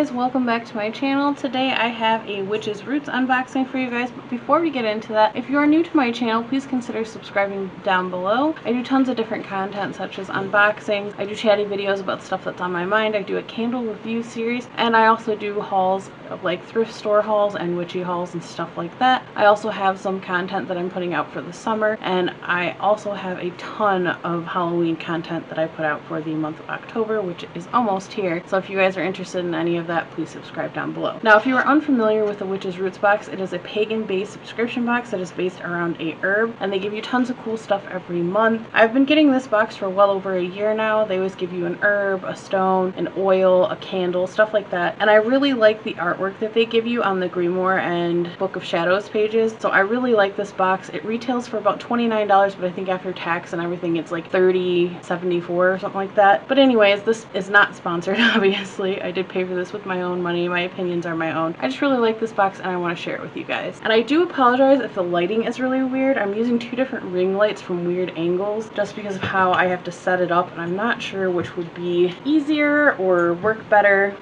guys, welcome back to my channel. Today I have a Witch's Roots unboxing for you guys, but before we get into that, if you are new to my channel, please consider subscribing down below. I do tons of different content such as unboxings, I do chatty videos about stuff that's on my mind, I do a candle review series, and I also do hauls of like thrift store hauls and witchy hauls and stuff like that. I also have some content that I'm putting out for the summer, and I also have a ton of Halloween content that I put out for the month of October, which is almost here. So if you guys are interested in any of that, please subscribe down below. Now, if you are unfamiliar with the Witch's Roots box, it is a pagan-based subscription box that is based around a herb, and they give you tons of cool stuff every month. I've been getting this box for well over a year now. They always give you an herb, a stone, an oil, a candle, stuff like that. And I really like the artwork that they give you on the Grimoire and Book of Shadows pages. So I really like this box. It retails for about $29, but I think after tax and everything it's like $30.74 or something like that. But anyways, this is not sponsored, obviously. I did pay for this with my own money. My opinions are my own. I just really like this box and I want to share it with you guys. And I do apologize if the lighting is really weird. I'm using two different ring lights from weird angles just because of how I have to set it up, and I'm not sure which would be easier or work better.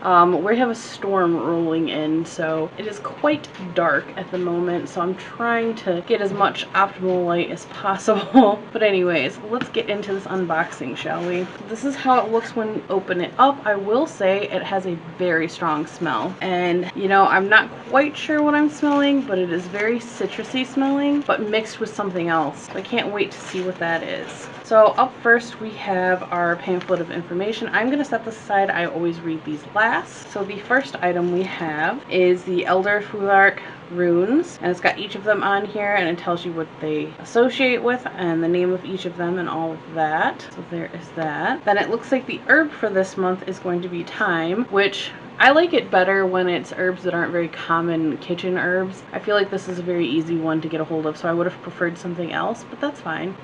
We have a storm rolling in, so it is quite dark at the moment, so I'm trying to get as much optimal light as possible. But anyways, let's get into this unboxing, shall we? This is how it looks when you open it up. I will say it has a very strong smell, and you know, I'm not quite sure what I'm smelling, but it is very citrusy smelling, but mixed with something else. I can't wait to see what that is. So up first we have our Pamphlet of Information. I'm going to set this aside. I always read these last. So the first item we have is the Elder Fulark runes, and it's got each of them on here, and it tells you what they associate with and the name of each of them and all of that. So there is that. Then it looks like the herb for this month is going to be thyme, which I like it better when it's herbs that aren't very common kitchen herbs. I feel like this is a very easy one to get a hold of, so I would have preferred something else, but that's fine.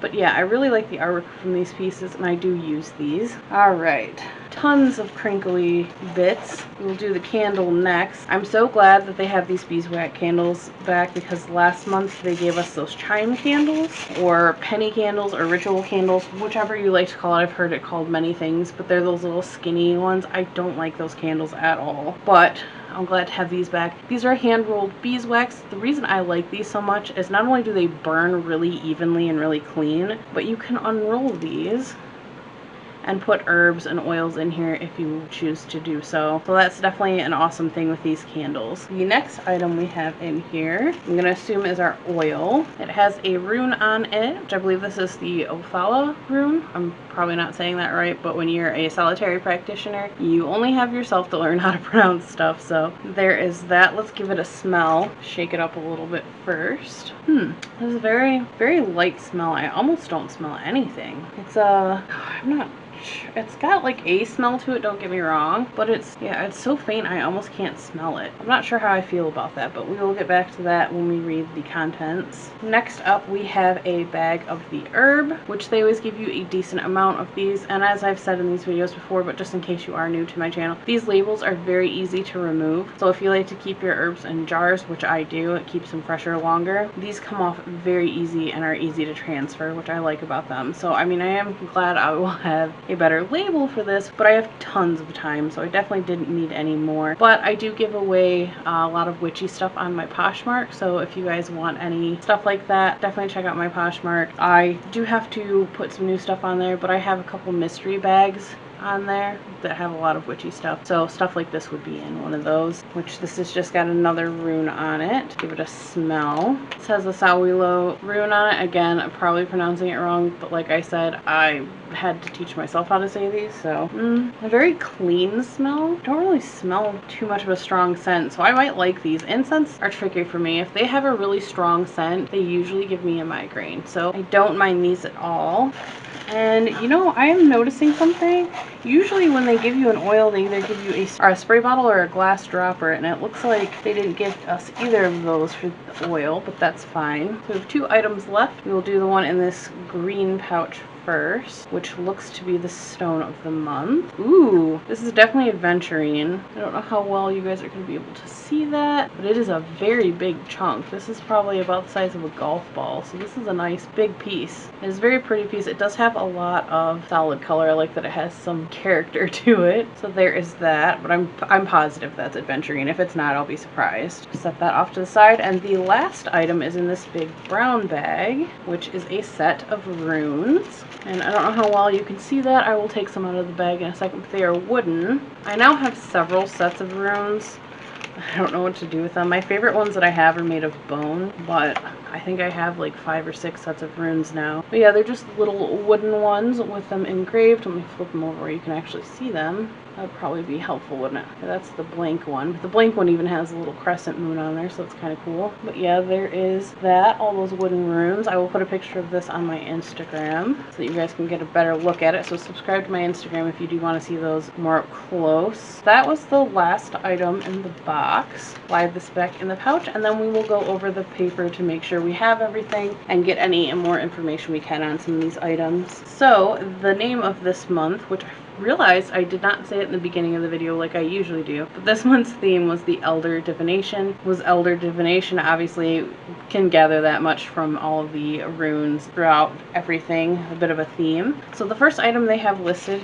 But yeah, I really like the artwork from these pieces, and I do use these. Alright, tons of crinkly bits. We'll do the candle next. I'm so glad that they have these beeswax candles back, because last month they gave us those chime candles, or penny candles, or ritual candles, whichever you like to call it. I've heard it called many things, but they're those little skinny ones. I don't like those candles at all, but I'm glad to have these back. These are hand-rolled beeswax. The reason I like these so much is not only do they burn really evenly and really clean, but you can unroll these and put herbs and oils in here if you choose to do so. So that's definitely an awesome thing with these candles. The next item we have in here, I'm going to assume is our oil. It has a rune on it, which I believe this is the Othala rune. I'm probably not saying that right, but when you're a solitary practitioner, you only have yourself to learn how to pronounce stuff. So there is that. Let's give it a smell. Shake it up a little bit first. This is a very, very light smell. I almost don't smell anything. It's it's got like a smell to it, don't get me wrong, but it's so faint I almost can't smell it. I'm not sure how I feel about that, but we will get back to that when we read the contents. Next up we have a bag of the herb, which they always give you a decent amount of these, and as I've said in these videos before, but just in case you are new to my channel, these labels are very easy to remove. So if you like to keep your herbs in jars, which I do, it keeps them fresher longer, these come off very easy and are easy to transfer, which I like about them. So I mean, I am glad I will have a better label for this, but I have tons of time, so I definitely didn't need any more. But I do give away a lot of witchy stuff on my Poshmark, so if you guys want any stuff like that, definitely check out my Poshmark. I do have to put some new stuff on there, but I have a couple mystery bags on there that have a lot of witchy stuff, so stuff like this would be in one of those, which this has just got another rune on it. Give it a smell. This has a Sowilo rune on it. Again, I'm probably pronouncing it wrong, but like I said, I had to teach myself how to say these, so a very clean smell. Don't really smell too much of a strong scent, so I might like these. Incense are tricky for me. If they have a really strong scent, they usually give me a migraine, so I don't mind these at all. And you know, I am noticing something. Usually when they give you an oil, they either give you a spray bottle or a glass dropper, and it looks like they didn't give us either of those for the oil, but that's fine. So we have two items left. We will do the one in this green pouch first, which looks to be the stone of the month. Ooh, this is definitely Aventurine. I don't know how well you guys are going to be able to see that, but it is a very big chunk. This is probably about the size of a golf ball, so this is a nice big piece. It is a very pretty piece. It does have a lot of solid color. I like that it has some character to it. So there is that, but I'm positive that's Aventurine. If it's not, I'll be surprised. Set that off to the side, and the last item is in this big brown bag, which is a set of runes. And I don't know how well you can see that. I will take some out of the bag in a second, but they are wooden. I now have several sets of runes. I don't know what to do with them. My favorite ones that I have are made of bone, but I think I have like 5 or 6 sets of runes now. But yeah, they're just little wooden ones with them engraved. Let me flip them over where you can actually see them. That would probably be helpful, wouldn't it? Yeah, that's the blank one. But the blank one even has a little crescent moon on there, so that's kind of cool. But yeah, there is that, all those wooden runes. I will put a picture of this on my Instagram so that you guys can get a better look at it. So subscribe to my Instagram if you do want to see those more up close. That was the last item in the box. Slide this back in the pouch, and then we will go over the paper to make sure we have everything and get any more information we can on some of these items. So the name of this month, which I realized I did not say it in the beginning of the video like I usually do, but this month's theme was the Elder Divination. Elder Divination, obviously can gather that much from all of the runes throughout everything, a bit of a theme. So the first item they have listed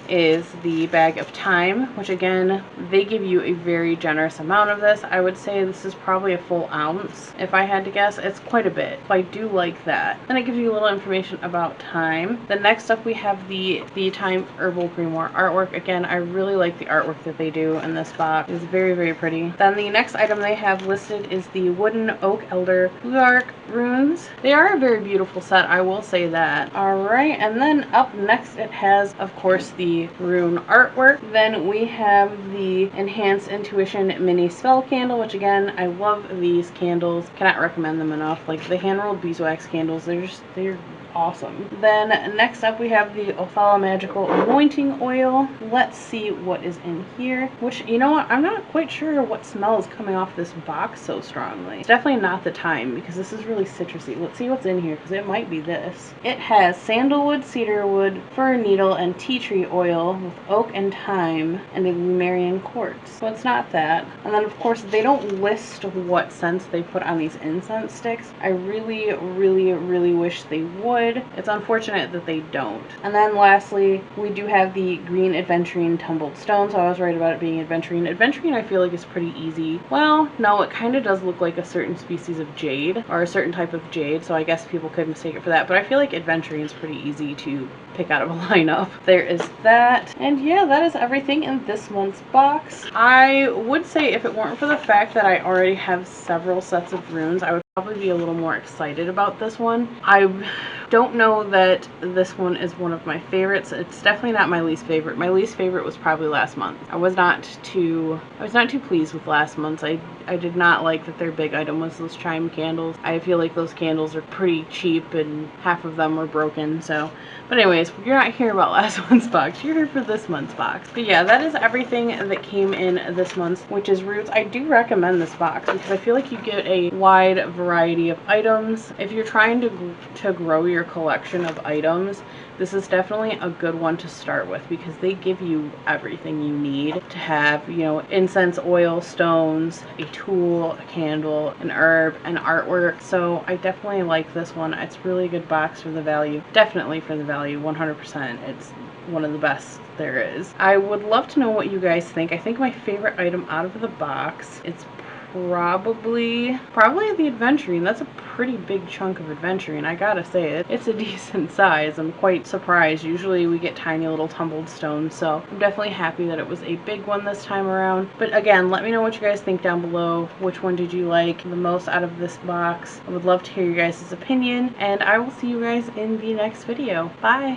is the bag of Thyme, which again, they give you a very generous amount of this. I would say this is probably a full ounce. If I had to guess, it's quite a bit. So I do like that. Then it gives you a little information about Thyme. Then next up we have the Thyme Herbal Grimoire artwork. Again, I really like the artwork that they do in this box. It's very, very pretty. Then the next item they have listed is the Wooden Oak Elder Fulark runes. They are a very beautiful set, I will say that. Alright, and then up next it has, of course, the rune artwork. Then we have the Enhanced Intuition mini spell candle, which again, I love these candles. Cannot recommend them enough. Like the hand rolled beeswax candles, they're awesome. Then next up we have the Othala Magickal anointing oil. Let's see what is in here, which, you know what, I'm not quite sure what smell is coming off this box so strongly. It's definitely not the thyme because this is really citrusy. Let's see what's in here because it might be this. It has sandalwood, cedarwood, fir needle, and tea tree oil with oak and thyme and a Lumerian quartz. So it's not that. And then of course they don't list what scents they put on these incense sticks. I really, really, really wish they would. It's unfortunate that they don't. And then lastly, we do have the green Aventurine tumbled stone. So I was right about it being Aventurine. Aventurine I feel like is pretty easy. Well, no, it kind of does look like a certain species of jade or a certain type of jade. So I guess people could mistake it for that. But I feel like Aventurine is pretty easy to pick out of a lineup. There is that. And yeah, that is everything in this month's box. I would say if it weren't for the fact that I already have several sets of runes, I would probably be a little more excited about this one. I don't know that this one is one of my favorites. It's definitely not my least favorite. My least favorite was probably last month. I was not too pleased with last month's. I did not like that their big item was those chime candles. I feel like those candles are pretty cheap and half of them were broken. So, but anyways, you're not here about last month's box. You're here for this month's box. But yeah, that is everything that came in this month's, which is roots. I do recommend this box because I feel like you get a wide variety of items. If you're trying to grow your collection of items, this is definitely a good one to start with because they give you everything you need to have, you know, incense, oil, stones, a tool, a candle, an herb, and artwork. So I definitely like this one. It's really a good box for the value. Definitely for the value, 100%. It's one of the best there is. I would love to know what you guys think. I think my favorite item out of the box, it's probably the Aventurine. That's a pretty big chunk of Aventurine, I gotta say it. It's a decent size. I'm quite surprised. Usually we get tiny little tumbled stones, so I'm definitely happy that it was a big one this time around. But again, let me know what you guys think down below. Which one did you like the most out of this box? I would love to hear your guys' opinion, and I will see you guys in the next video. Bye!